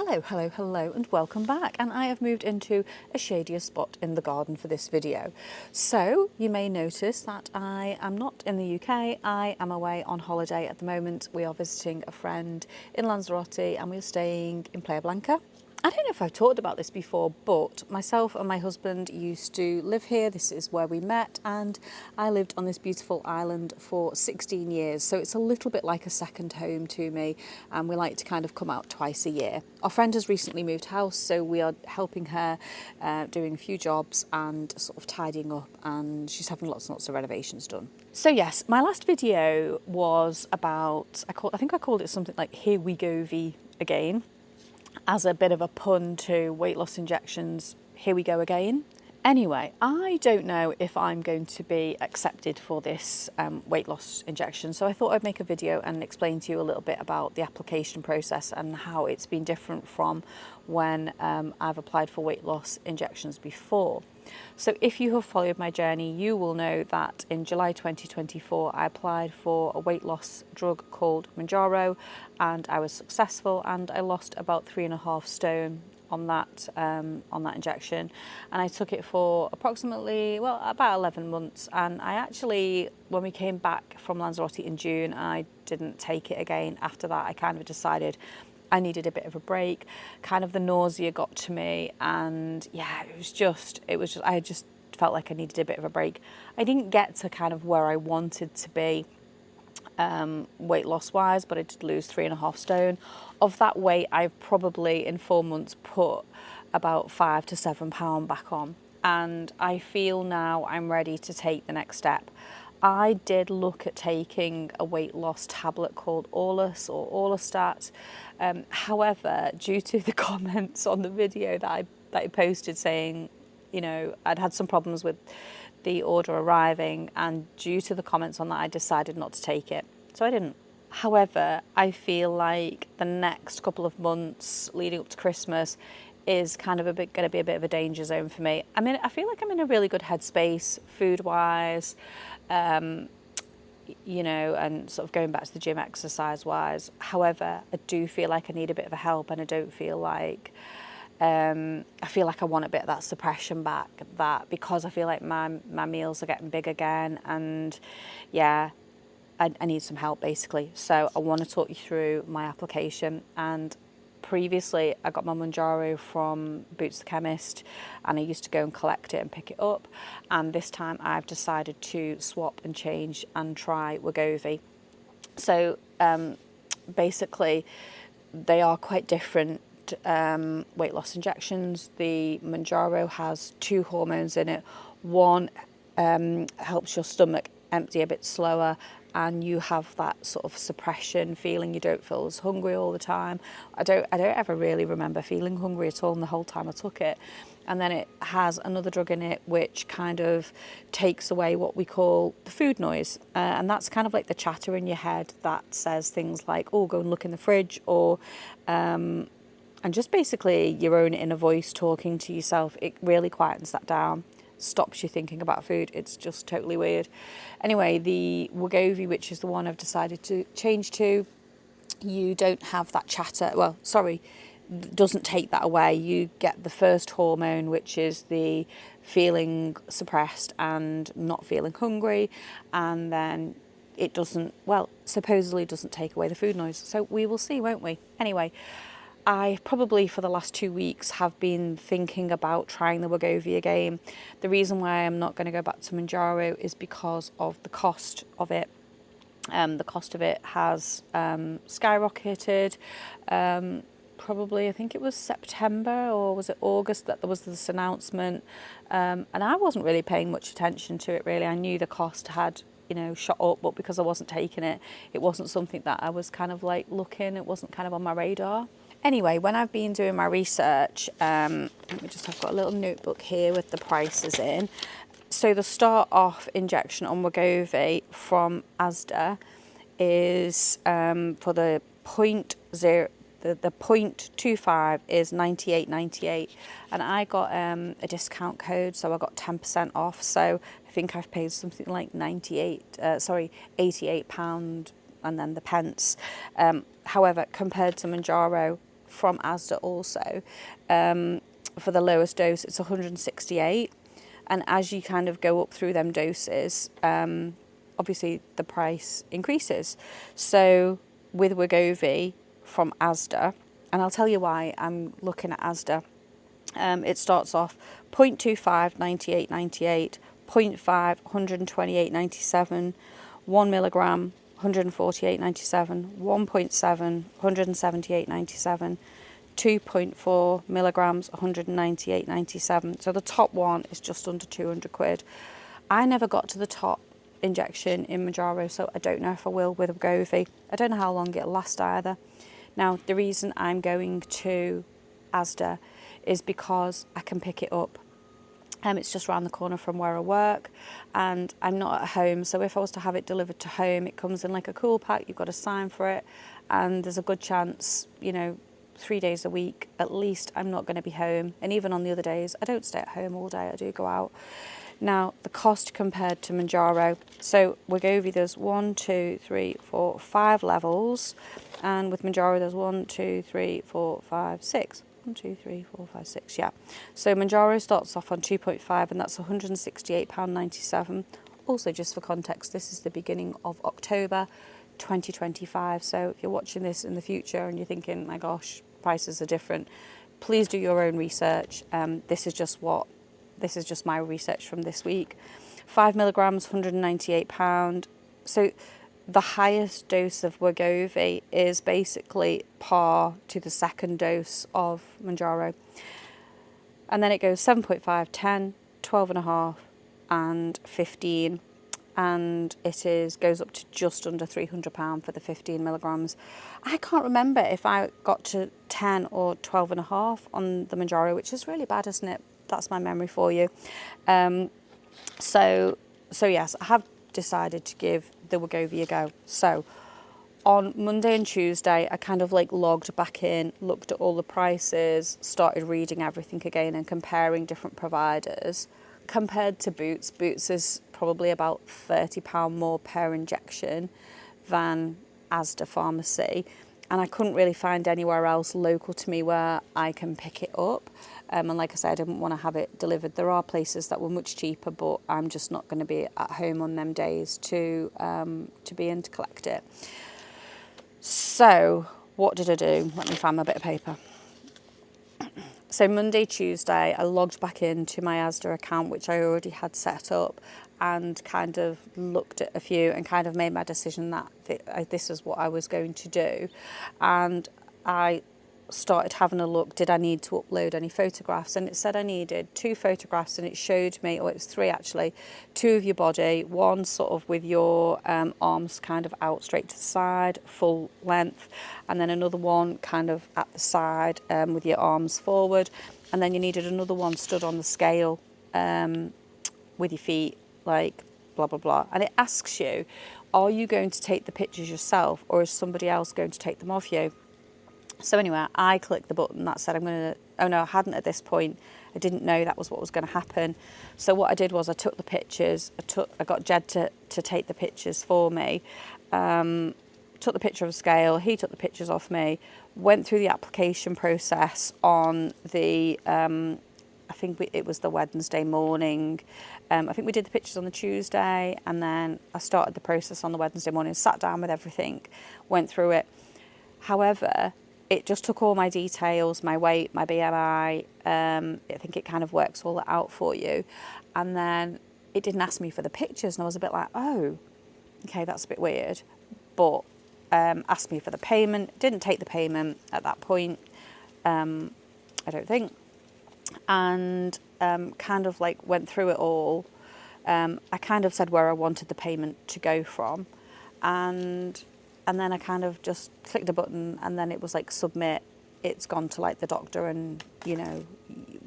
Hello, and welcome back. And I have moved into a shadier spot in the garden for this video. So you may notice that I am not in the UK. I am away on holiday at the moment. We are visiting a friend in Lanzarote and we're staying in Playa Blanca. I don't know if I've talked about this before, but myself and my husband used to live here. This is where we met, and I lived on this beautiful island for 16 years. So it's a little bit like a second home to me, and we like to kind of come out twice a year. Our friend has recently moved house, so we are helping her doing a few jobs and sort of tidying up, and she's having lots and lots of renovations done. So yes, my last video was about, I think I called it something like "Here Wegovy again," as a bit of a pun to weight loss injections. Here we go again. Anyway, I don't know if I'm going to be accepted for this weight loss injection, so I thought I'd make a video and explain to you a little bit about the application process and how it's been different from when I've applied for weight loss injections before. So if you have followed my journey, you will know that in July 2024 I applied for a weight loss drug called Mounjaro, and I was successful, and I lost about 3.5 stone on that injection, and I took it for approximately, well, about 11 months. And I actually, when we came back from Lanzarote in June, I didn't take it again. After that, I kind of decided I needed a bit of a break. Kind of the nausea got to me, and yeah, it was just I just felt like I needed a bit of a break. I didn't get to kind of where I wanted to be weight loss wise, but I did lose 3.5 stone. Of that weight, I've probably in 4 months put about 5 to 7 pounds back on, and I feel now I'm ready to take the next step. I did look at taking a weight loss tablet called Orlis or Orlistat. However, due to the comments on the video that I posted saying, you know, I'd had some problems with the order arriving, and due to the comments on that, I decided not to take it. So I didn't. However, I feel like the next couple of months leading up to Christmas is kind of going to be a bit of a danger zone for me. I mean, I feel like I'm in a really good headspace food-wise, you know, and sort of going back to the gym exercise-wise. However, I do feel like I need a bit of a help, and I don't feel like I feel like I want a bit of that suppression back, that because I feel like my meals are getting big again, and yeah, I need some help basically. So I want to talk you through my application. And previously I got my Mounjaro from Boots the Chemist, and I used to go and collect it and pick it up, and this time I've decided to swap and change and try Wegovy. So basically they are quite different weight loss injections. The Mounjaro has 2 hormones in it. One helps your stomach empty a bit slower, and you have that sort of suppression feeling. You don't feel as hungry all the time. I don't ever really remember feeling hungry at all in the whole time I took it. And then it has another drug in it which kind of takes away what we call the food noise, and that's kind of like the chatter in your head that says things like, oh, go and look in the fridge, or and just basically your own inner voice talking to yourself. It really quietens that down, stops you thinking about food. It's just totally weird. Anyway, the Wegovy, which is the one I've decided to change to, you don't have that chatter. Well, sorry, doesn't take that away. You get the first hormone, which is the feeling suppressed and not feeling hungry, and then it doesn't, well, supposedly doesn't take away the food noise. So we will see, won't we? Anyway, I probably for the last 2 weeks have been thinking about trying the Wegovy again. The reason why I'm not going to go back to Mounjaro is because of the cost of it. The cost of it has skyrocketed. Probably, I think it was September or was it August that there was this announcement, and I wasn't really paying much attention to it really. I knew the cost had, you know, shot up, but because I wasn't taking it, it wasn't something that I was kind of like looking, it wasn't kind of on my radar. Anyway, when I've been doing my research, let me just, I've got a little notebook here with the prices in. So the start off injection on Wegovy from Asda is for the 0.25 is £98.98, and I got a discount code, so I got 10% off. So I think I've paid something like £88 and then the pence. However, compared to Mounjaro, from Asda also. For the lowest dose, it's 168. And as you kind of go up through them doses, obviously the price increases. So with Wegovy from Asda, and I'll tell you why I'm looking at Asda. It starts off 0.25, 98.98, 0.5, 128.97, 1 milligram, 148.97, 1.7, 178.97, 2.4 milligrams, 198.97. So the top one is just under 200 quid. I never got to the top injection in Mounjaro, so I don't know if I will with Wegovy. I don't know how long it'll last either. Now, the reason I'm going to Asda is because I can pick it up. It's just around the corner from where I work, and I'm not at home, so if I was to have it delivered to home, it comes in like a cool pack. You've got to sign for it, and there's a good chance, you know, 3 days a week at least I'm not going to be home. And even on the other days, I don't stay at home all day, I do go out. Now, the cost compared to Mounjaro, so Wegovy, there's 1, 2, 3, 4, 5 levels, and with Mounjaro there's 1, 2, 3, 4, 5, 6. 1, 2, 3, 4, 5, 6, yeah. So Mounjaro starts off on 2.5, and that's £168.97. Also, just for context, this is the beginning of October 2025. So if you're watching this in the future and you're thinking, my gosh, prices are different, please do your own research. This is just my research from this week. 5 milligrams, £198. So the highest dose of Wegovy is basically par to the second dose of Mounjaro. And then it goes 7.5, 10, 12.5 and 15. And it goes up to just under £300 for the 15 milligrams. I can't remember if I got to 10 or 12.5 on the Mounjaro, which is really bad, isn't it? That's my memory for you. So yes, I have decided to give the Wegovy a go. So on Monday and Tuesday, I kind of like logged back in, looked at all the prices, started reading everything again and comparing different providers. Compared to Boots, Boots is probably about £30 more per injection than Asda Pharmacy. And I couldn't really find anywhere else local to me where I can pick it up. And like I said, I didn't want to have it delivered. There are places that were much cheaper, but I'm just not going to be at home on them days to be in to collect it. So what did I do? Let me find my bit of paper. So Monday, Tuesday, I logged back into my Asda account, which I already had set up, and kind of looked at a few and kind of made my decision that this is what I was going to do. And I started having a look, did I need to upload any photographs? And it said I needed 2 photographs, and it showed me, or it was 3 actually, 2 of your body, one sort of with your arms kind of out straight to the side, full length, and then another one kind of at the side with your arms forward, and then you needed another one stood on the scale with your feet, like blah blah blah. And it asks you, are you going to take the pictures yourself, or is somebody else going to take them of you? So anyway, I clicked the button that said oh no, I hadn't at this point. I didn't know that was what was going to happen. So what I did was I took the pictures. I got Jed to take the pictures for me. Took the picture of a scale. He took the pictures off me. Went through the application process on the, I think it was the Wednesday morning. I think we did the pictures on the Tuesday, and then I started the process on the Wednesday morning, sat down with everything, went through it. However, it just took all my details, my weight, my BMI. I think it kind of works all that out for you. And then it didn't ask me for the pictures, and I was a bit like, oh, okay, that's a bit weird. But asked me for the payment, didn't take the payment at that point, I don't think. And kind of like went through it all. I kind of said where I wanted the payment to go from. And then I kind of just clicked a button, and then it was like submit. It's gone to like the doctor, and you know,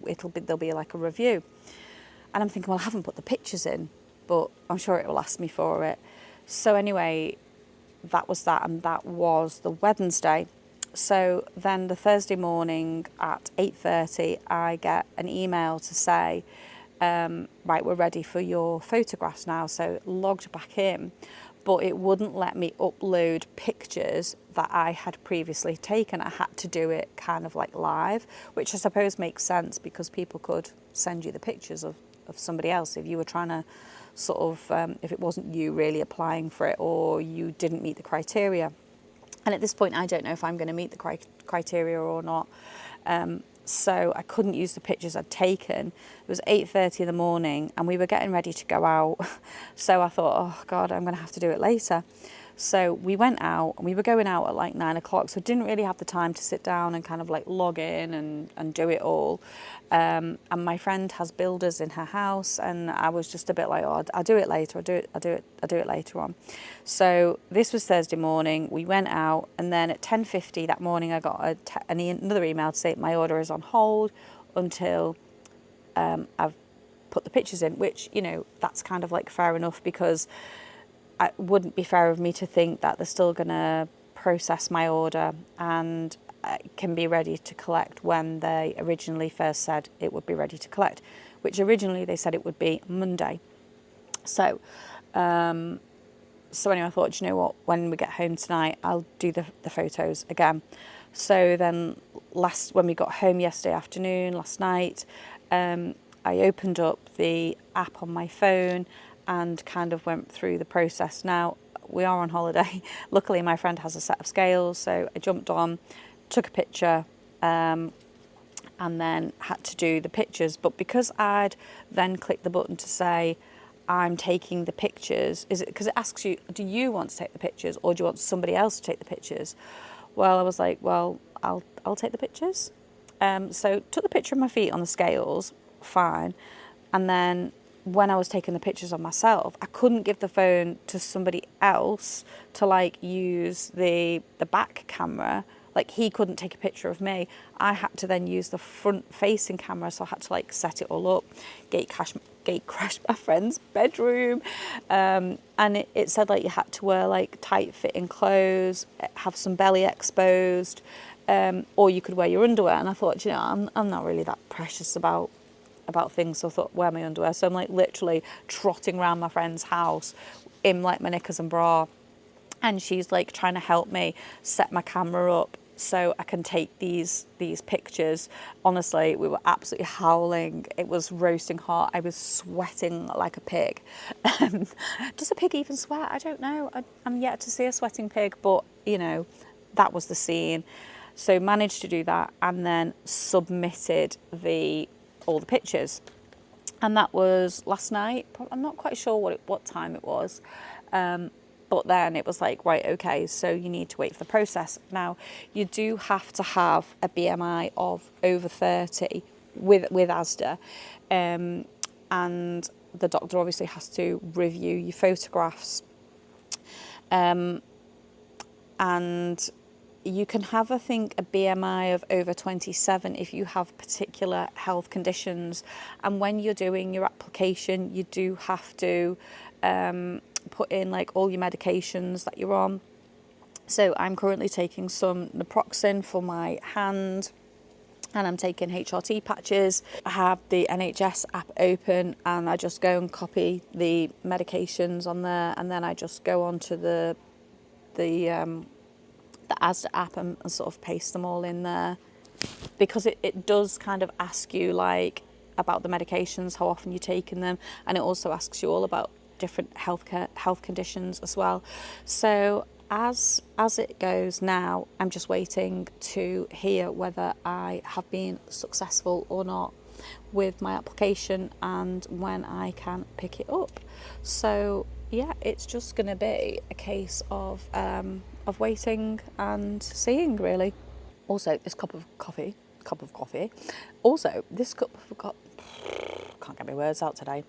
there'll be like a review. And I'm thinking, well, I haven't put the pictures in, but I'm sure it will ask me for it. So anyway, that was that, and that was the Wednesday. So then the Thursday morning at 8:30, I get an email to say, right, we're ready for your photographs now. So logged back in. But it wouldn't let me upload pictures that I had previously taken. I had to do it kind of like live, which I suppose makes sense because people could send you the pictures of somebody else if you were trying to sort of, if it wasn't you really applying for it or you didn't meet the criteria. And at this point, I don't know if I'm going to meet the criteria or not. So I couldn't use the pictures I'd taken. It was 8:30 in the morning and we were getting ready to go out. So I thought, oh God, I'm going to have to do it later. So we went out and we were going out at like 9 o'clock. So I didn't really have the time to sit down and kind of like log in and do it all. And my friend has builders in her house and I was just a bit like, oh, I'll do it later. I'll do it later on. So this was Thursday morning. We went out and then at 10:50 that morning, I got another email to say my order is on hold until I've put the pictures in, which, you know, that's kind of like fair enough because it wouldn't be fair of me to think that they're still going to process my order and it can be ready to collect when they originally first said it would be ready to collect, which originally they said it would be Monday. So, anyway, I thought, you know what, when we get home tonight, I'll do the photos again. So then when we got home yesterday afternoon, last night, I opened up the app on my phone and kind of went through the process. Now, we are on holiday. Luckily, my friend has a set of scales, so I jumped on, took a picture, and then had to do the pictures. But because I'd then clicked the button to say, I'm taking the pictures, is it because it asks you, do you want to take the pictures or do you want somebody else to take the pictures? Well, I was like, well, I'll take the pictures. So took the picture of my feet on the scales, fine. And then when I was taking the pictures of myself, I couldn't give the phone to somebody else to like use the back camera. Like he couldn't take a picture of me. I had to then use the front facing camera. So I had to like set it all up, gate crash my friend's bedroom. And it said like you had to wear like tight fitting clothes, have some belly exposed, or you could wear your underwear. And I thought, you know, I'm not really that precious about things, so I thought, wear my underwear. So I'm like literally trotting around my friend's house in like my knickers and bra, and she's like trying to help me set my camera up so I can take these pictures. Honestly, we were absolutely howling. It was roasting hot. I was sweating like a pig. Does a pig even sweat? I don't know. I'm yet to see a sweating pig, but you know, that was the scene. So managed to do that and then submitted all the pictures, and that was last night. I'm not quite sure what time it was, but then it was like, right, okay, so you need to wait for the process. Now you do have to have a BMI of over 30 with Asda, and the doctor obviously has to review your photographs, and you can have, I think, a BMI of over 27 if you have particular health conditions. And when you're doing your application, you do have to put in like all your medications that you're on. So I'm currently taking some naproxen for my hand, and I'm taking HRT patches. I have the NHS app open and I just go and copy the medications on there, and then I just go onto the Asda app and sort of paste them all in there, because it does kind of ask you like about the medications, how often you're taking them, and it also asks you all about different health conditions as well. So as it goes now, I'm just waiting to hear whether I have been successful or not with my application and when I can pick it up. So yeah, it's just going to be a case of waiting and seeing, really. Also, this cup of coffee. Also, this cup of can't get my words out today.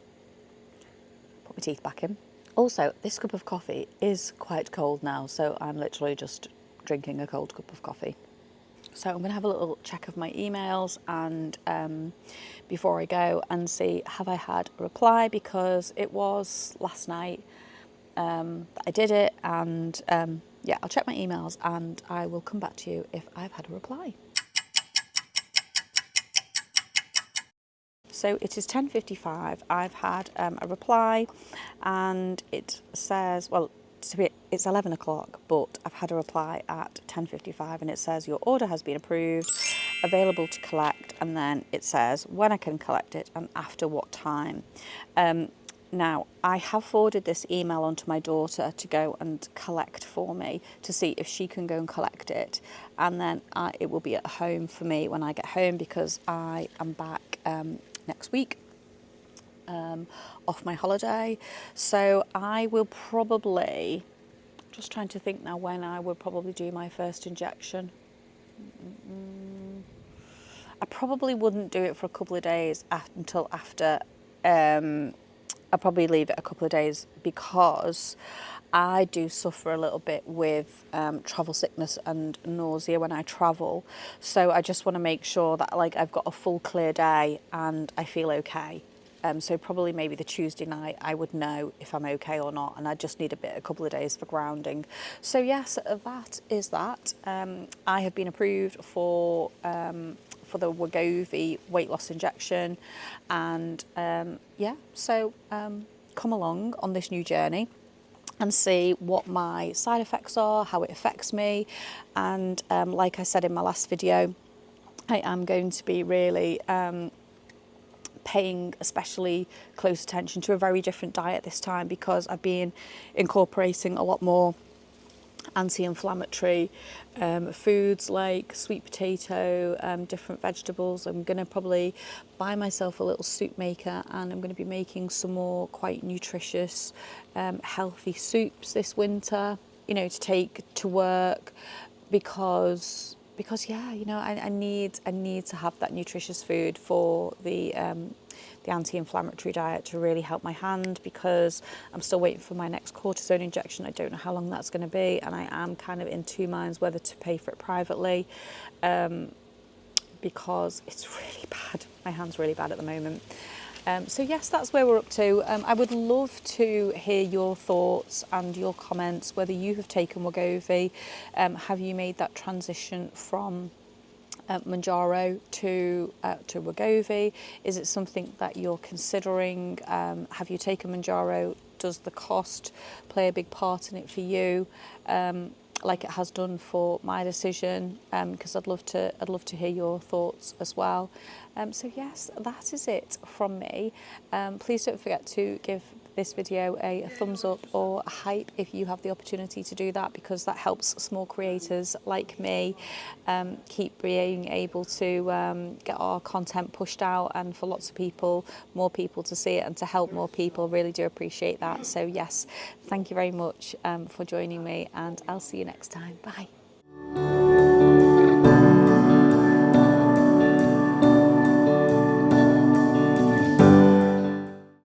Put my teeth back in. Also, this cup of coffee is quite cold now, so I'm literally just drinking a cold cup of coffee. So I'm going to have a little check of my emails and before I go and see have I had a reply, because it was last night that I did it, and yeah, I'll check my emails and I will come back to you if I've had a reply. So it is 10:55. I've had a reply, and it says, well, it's 11 o'clock, but I've had a reply at 10:55 and it says your order has been approved, available to collect, and then it says when I can collect it and after what time. Now, I have forwarded this email on to my daughter to go and collect for me to see if she can go and collect it, and then it will be at home for me when I get home, because I am back next week off my holiday. So I will probably, just trying to think now when I would probably do my first injection. I probably wouldn't do it for a couple of days until after. I'll probably leave it a couple of days, because I do suffer a little bit with travel sickness and nausea when I travel. So I just want to make sure that like I've got a full clear day and I feel okay. So probably maybe the Tuesday night I would know if I'm okay or not, and I just need a couple of days for grounding. So yes, that is that. I have been approved for the Wegovy weight loss injection, and yeah, so come along on this new journey and see what my side effects are, how it affects me, and like I said in my last video, I am going to be really paying especially close attention to a very different diet this time, because I've been incorporating a lot more anti-inflammatory foods like sweet potato, different vegetables. I'm going to probably buy myself a little soup maker, and I'm going to be making some more quite nutritious, healthy soups this winter, you know, to take to work, because yeah, you know, I need to have that nutritious food for the anti-inflammatory diet to really help my hand, because I'm still waiting for my next cortisone injection. I don't know how long that's going to be, and I am kind of in two minds whether to pay for it privately, because it's really bad. My hand's really bad at the moment. So yes, that's where we're up to. I would love to hear your thoughts and your comments, whether you have taken Wegovy. Have you made that transition from Mounjaro to Wegovy? Is it something that you're considering? Have you taken Mounjaro? Does the cost play a big part in it for you, like it has done for my decision? Because I'd love to hear your thoughts as well. So yes, that is it from me. Please don't forget to give this video a thumbs up or a hype if you have the opportunity to do that, because that helps small creators like me keep being able to get our content pushed out, and for lots of people, more people to see it, and to help more people. Really do appreciate that. So yes, thank you very much for joining me, and I'll see you next time. Bye.